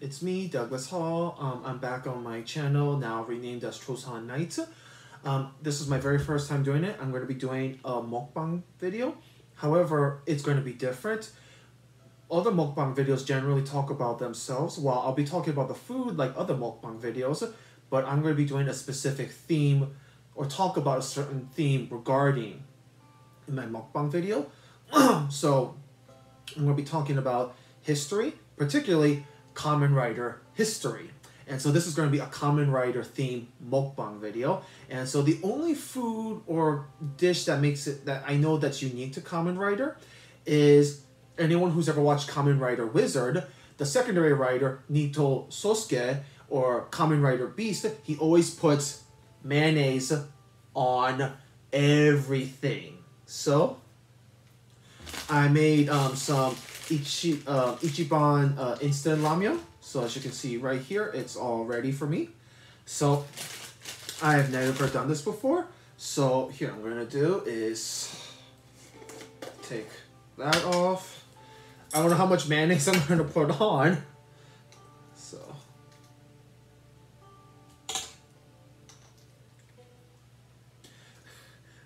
It's me, Douglas Hall. I'm back on my channel, now renamed as Chosan Nights. This is my very first time doing it. I'm going to be doing a mukbang video. However, it's going to be different. Other mukbang videos generally talk about themselves, while I'll be talking about the food like other mukbang videos, but I'm going to be doing a specific theme or talk about a certain theme regarding in my mukbang video. So I'm going to be talking about history, particularly Kamen Rider history. And so this is going to be a Kamen Rider themed mukbang video. And so the only food or dish that makes it, that I know that's unique to Kamen Rider, is anyone who's ever watched Kamen Rider Wizard, the secondary rider, Nito Sosuke, or Kamen Rider Beast, he always puts mayonnaise on everything. So I made some Ichiban instant ramyun. So as you can see right here, it's all ready for me. So I have never done this before. So here I'm gonna do is take that off. I don't know how much mayonnaise I'm gonna put on. So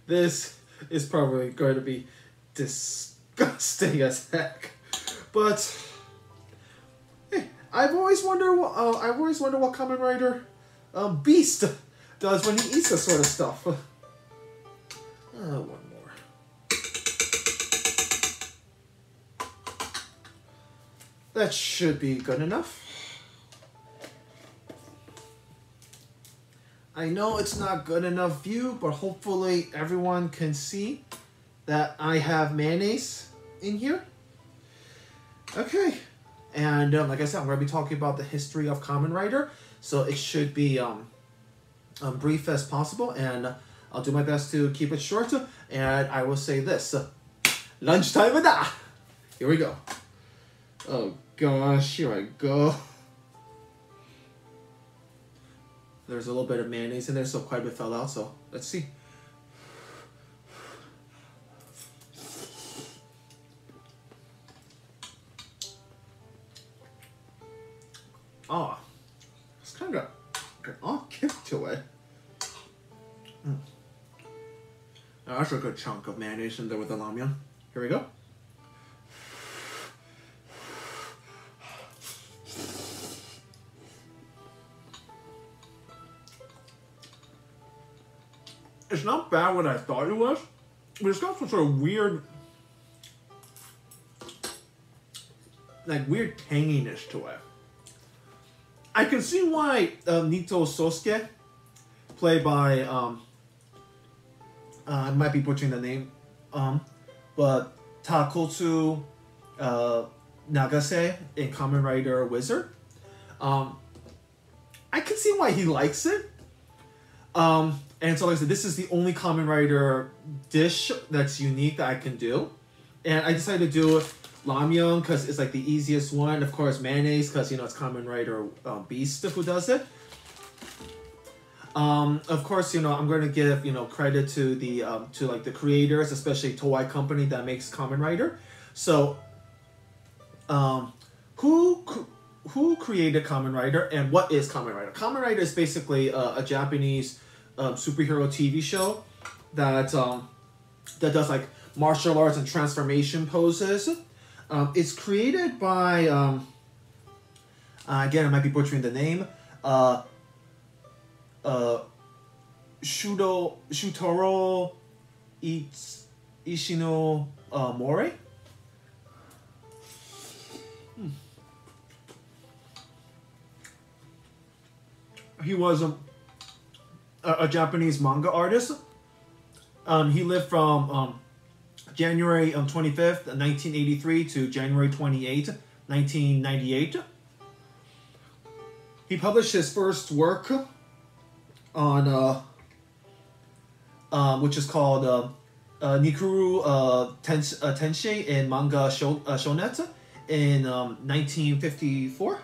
this is probably going to be disgusting as heck. But hey, I've always wondered what Kamen Rider Beast does when he eats this sort of stuff. One more. That should be good enough. I know it's not good enough view, but hopefully everyone can see that I have mayonnaise in here. Okay, and like I said, I'm going to be talking about the history of Kamen Rider, so it should be brief as possible, and I'll do my best to keep it short, and I will say this, lunchtime da! Here we go. Oh gosh, here I go. There's a little bit of mayonnaise in there, so quite a bit fell out, so let's see. Oh, it's kind of an odd kick to it. Now, that's a good chunk of mayonnaise in there with the ramyun. Here we go. It's not bad what I thought it was, but it's got some sort of weird, weird tanginess to it. I can see why Nito Sosuke, played by, I might be butchering the name, but Takotsu Nagase in Kamen Rider Wizard. I can see why he likes it. And so like I said, this is the only Kamen Rider dish that's unique that I can do. And I decided to do ramyun because it's like the easiest one. Of course, mayonnaise because, you know, it's Kamen Rider Beast who does it. Of course, you know, I'm going to give, you know, credit to the the creators, especially Toei Company that makes Kamen Rider. So who created Kamen Rider and what is Kamen Rider? Kamen Rider is basically a Japanese superhero TV show that that does like martial arts and transformation poses. It's created by again, I might be butchering the name, Shutaro Ishino Mori. He was a Japanese manga artist. He lived from January 25th, 1983 to January 28th, 1998. He published his first work on which is called Nikuru Tensei in manga shonen in 1954.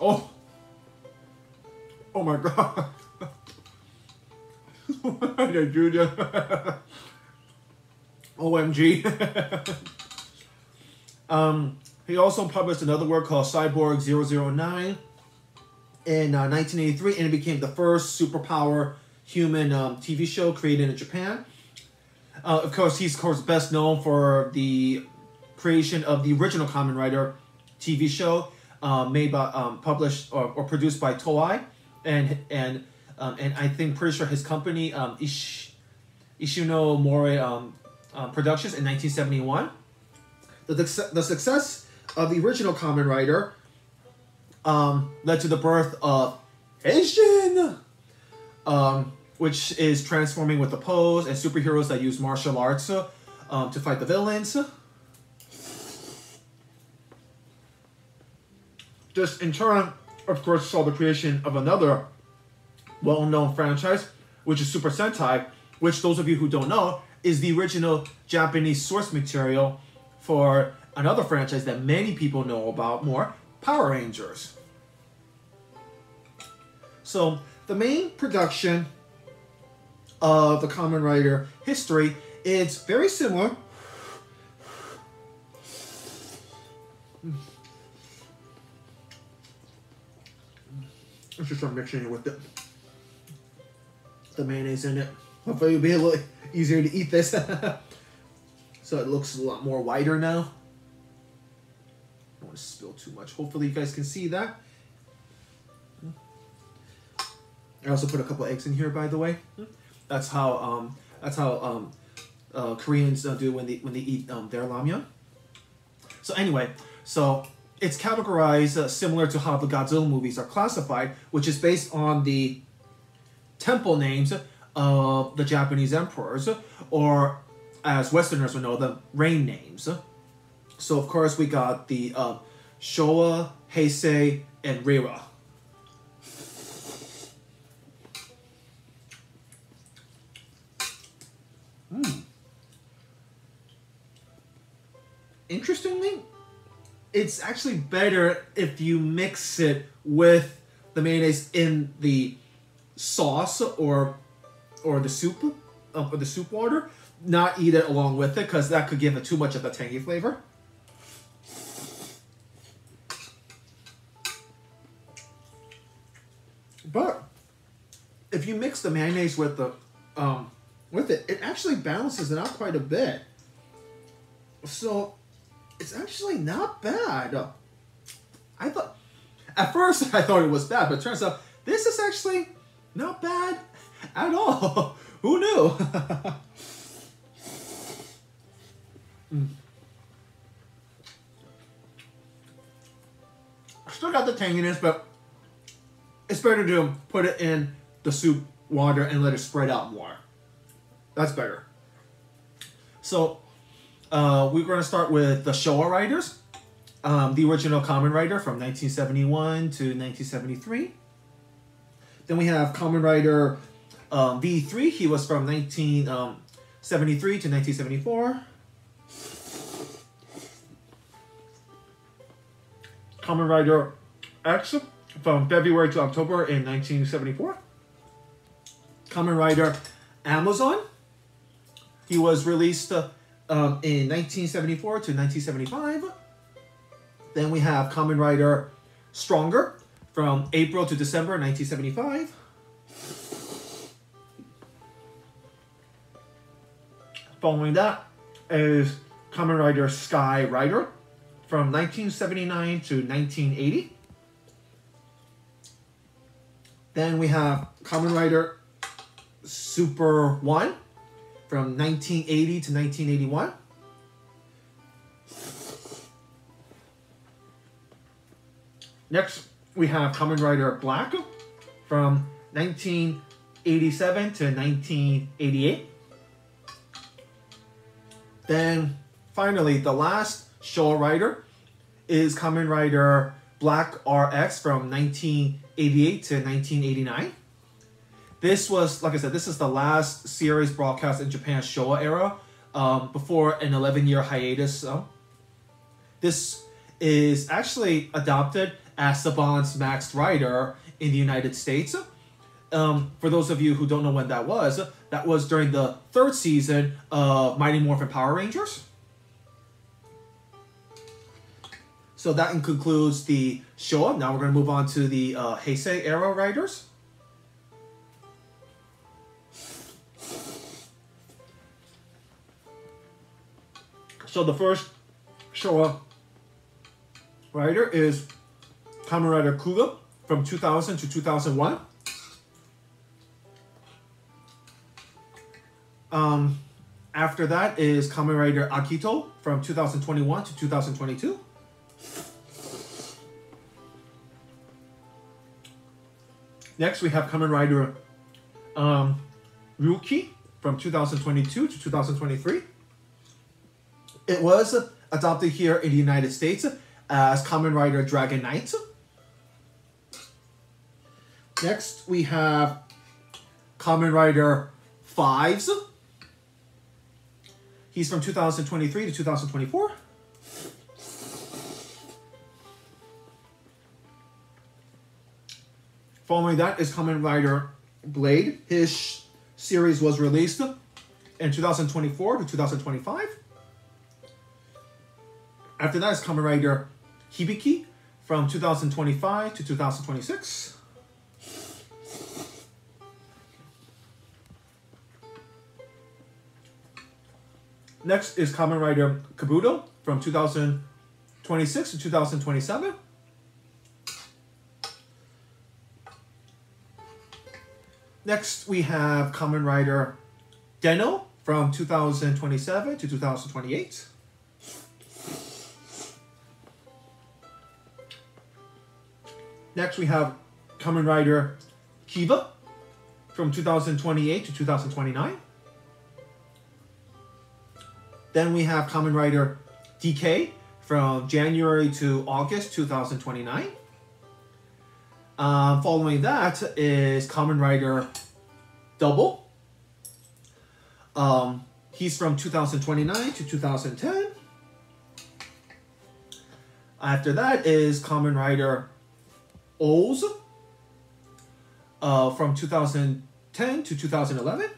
Oh my god. Why did I do that? OMG. He also published another work called Cyborg 009 in 1983, and it became the first superpower human TV show created in Japan. Of course, he's best known for the creation of the original Kamen Rider TV show, made by published or produced by Toei, and I think pretty sure his company Ishuno More Productions in 1971. The success of the original Kamen Rider led to the birth of Henshin, which is transforming with the pose and superheroes that use martial arts to fight the villains. This, in turn, of course, saw the creation of another well-known franchise, which is Super Sentai, which, those of you who don't know, is the original Japanese source material for another franchise that many people know about more, Power Rangers. So, the main production of the Kamen Rider history is very similar. Let's just start mixing it with the mayonnaise in it. Hopefully it'll be a little easier to eat this. So it looks a lot more whiter now. I don't want to spill too much. Hopefully you guys can see that. I also put a couple eggs in here, by the way. That's how Koreans do when they eat their ramyun. So anyway, so it's categorized similar to how the Godzilla movies are classified, which is based on the temple names of the Japanese emperors, or as Westerners would know them, reign names. So of course we got the Showa, Heisei, and Reira. Interestingly, it's actually better if you mix it with the mayonnaise in the sauce or the soup or the soup water, not eat it along with it, because that could give it too much of the tangy flavor. But if you mix the mayonnaise with the it actually balances it out quite a bit. So it's actually not bad. At first I thought it was bad, but it turns out this is actually not bad at all. Who knew? Still got the tanginess, but it's better to put it in the soup water and let it spread out more. That's better. So we're going to start with the Showa Riders. The original Kamen Rider from 1971 to 1973. Then we have Kamen Rider V3. He was from 1973 to 1974. Kamen Rider X from February to October in 1974. Kamen Rider Amazon. He was released in 1974 to 1975. Then we have Kamen Rider Stronger from April to December 1975. Following that is Kamen Rider Sky Rider from 1979 to 1980. Then we have Kamen Rider Super 1 from 1980 to 1981. Next, we have Kamen Rider Black from 1987 to 1988. Then, finally, the last Showa Rider is Kamen Rider Black RX from 1988 to 1989. This was, like I said, this is the last series broadcast in Japan's Showa era before an 11-year hiatus. This is actually adopted as Saban's Max Rider in the United States. For those of you who don't know when that was during the 3rd season of Mighty Morphin Power Rangers. So that concludes the Showa. Now we're going to move on to the Heisei era riders. So the first Showa rider is Kamen Rider Kuga from 2000 to 2001. After that is Kamen Rider Akito from 2021 to 2022. Next, we have Kamen Rider Ryuki from 2022 to 2023. It was adopted here in the United States as Kamen Rider Dragon Knight. Next, we have Kamen Rider Fives. He's from 2023 to 2024. Following that is Kamen Rider Blade. His series was released in 2024 to 2025. After that is Kamen Rider Hibiki from 2025 to 2026. Next is Kamen Rider Kabuto from 2026 to 2027. Next, we have Kamen Rider Deno from 2027 to 2028. Next, we have Kamen Rider Kiba from 2028 to 2029. Then we have Kamen Rider DK from January to August 2029. Following that is Kamen Rider Double. He's from 2029 to 2010. After that is Kamen Rider Oz from 2010 to 2011.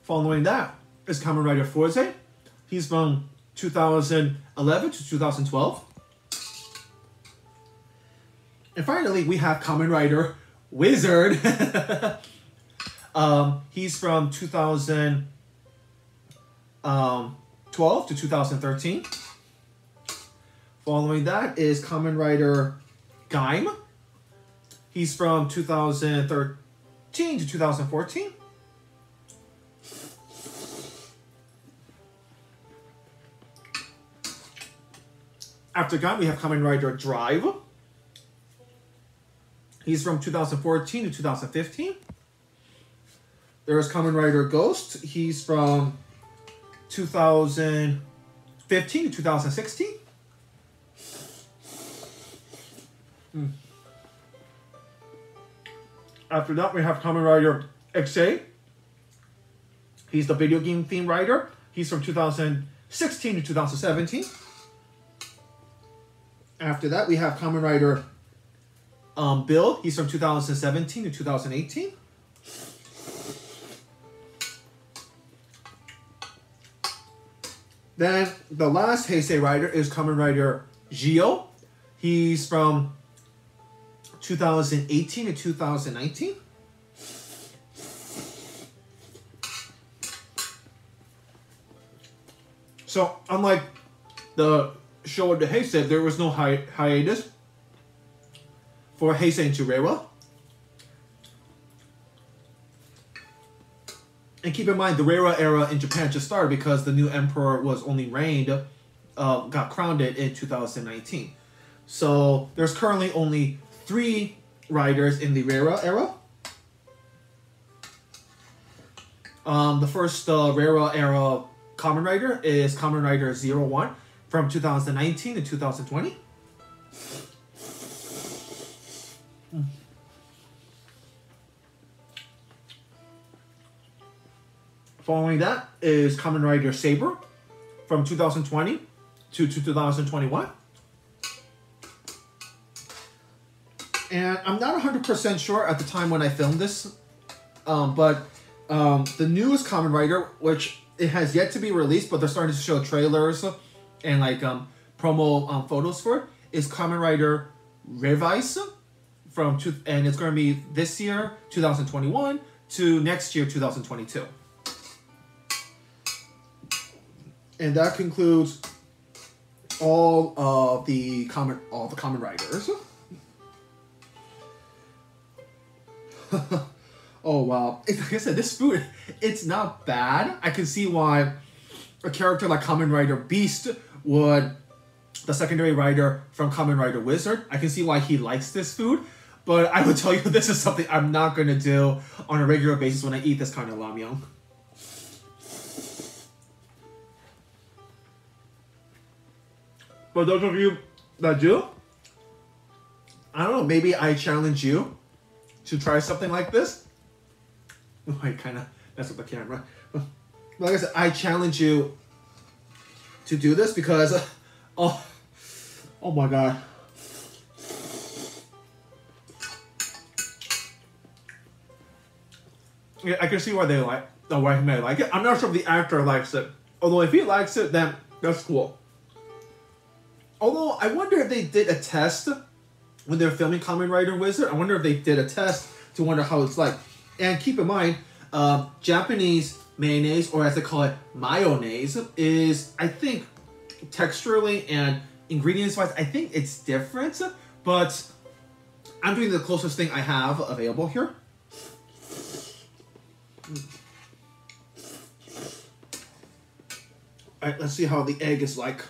Following that is Kamen Rider Forze. He's from 2011 to 2012. And finally, we have Kamen Rider Wizard. He's from 2012 to 2013. Following that is Kamen Rider Gaim. He's from 2013 to 2014. After Gaim, we have Kamen Rider Drive. He's from 2014 to 2015. There is Kamen Rider Ghost. He's from 2015 to 2016. After that, we have Kamen Rider XA. He's the video game theme rider. He's from 2016 to 2017. After that, we have Kamen Rider Bill. He's from 2017 to 2018. Then the last Heisei rider is Kamen Rider Gio. He's from 2018 to 2019. So, unlike the show of the Heisei, there was no hiatus for Heisei into Reiwa. And keep in mind, the Reiwa era in Japan just started because the new emperor was only got crowned in 2019. So there's currently only 3 riders in the Reiwa era. The first Reiwa era Kamen Rider is Kamen Rider 01 from 2019 to 2020. Following that is Kamen Rider Saber from 2020 to 2021. And I'm not 100% sure at the time when I filmed this, but the newest Kamen Rider, which it has yet to be released, but they're starting to show trailers and like promo photos for it, is Kamen Rider Revice and it's going to be this year 2021 to next year 2022. And that concludes all of the Kamen Riders. Oh wow! Like I said, this food, it's not bad. I can see why a character like Kamen Rider Beast would, the secondary rider from Kamen Rider Wizard, I can see why he likes this food. But I will tell you, this is something I'm not going to do on a regular basis when I eat this kind of ramyeon. For those of you that do, I don't know, maybe I challenge you to try something like this. Oh, I kind of messed with the camera. But like I said, I challenge you to do this because, oh my god. Yeah, I can see why they may like it. I'm not sure if the actor likes it. Although if he likes it, then that's cool. Although I wonder if they did a test when they're filming Kamen Rider Wizard. I wonder if they did a test to wonder how it's like. And keep in mind, Japanese mayonnaise, or as they call it, mayonnaise, is, I think, texturally and ingredients-wise, I think it's different. But I'm doing the closest thing I have available here. Alright, let's see how the egg is like.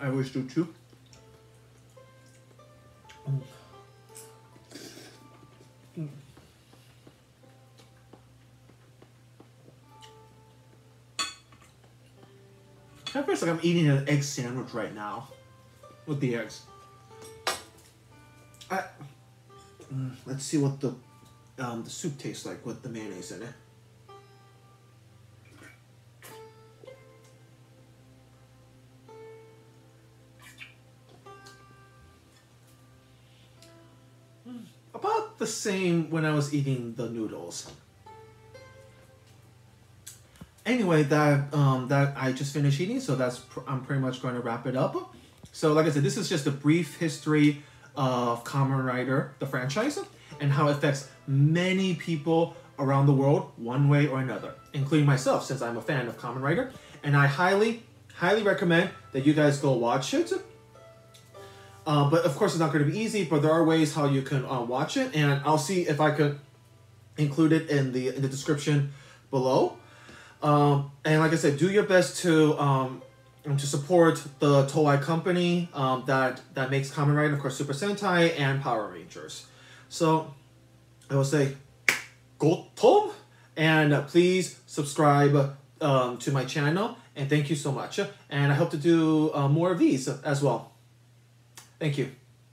I always do too. It feels like I'm eating an egg sandwich right now with the eggs. Let's see what the soup tastes like with the mayonnaise in it. About the same when I was eating the noodles. Anyway, that I just finished eating, so I'm pretty much going to wrap it up. So like I said, this is just a brief history of Kamen Rider, the franchise, and how it affects many people around the world one way or another, including myself, since I'm a fan of Kamen Rider. And I highly, highly recommend that you guys go watch it. But of course, it's not going to be easy, but there are ways how you can watch it, and I'll see if I could include it in the description below. And like I said, do your best to support the Toei Company that makes Kamen Rider, of course, Super Sentai and Power Rangers. So I will say, gotom, and please subscribe to my channel, and thank you so much. And I hope to do more of these as well. Thank you.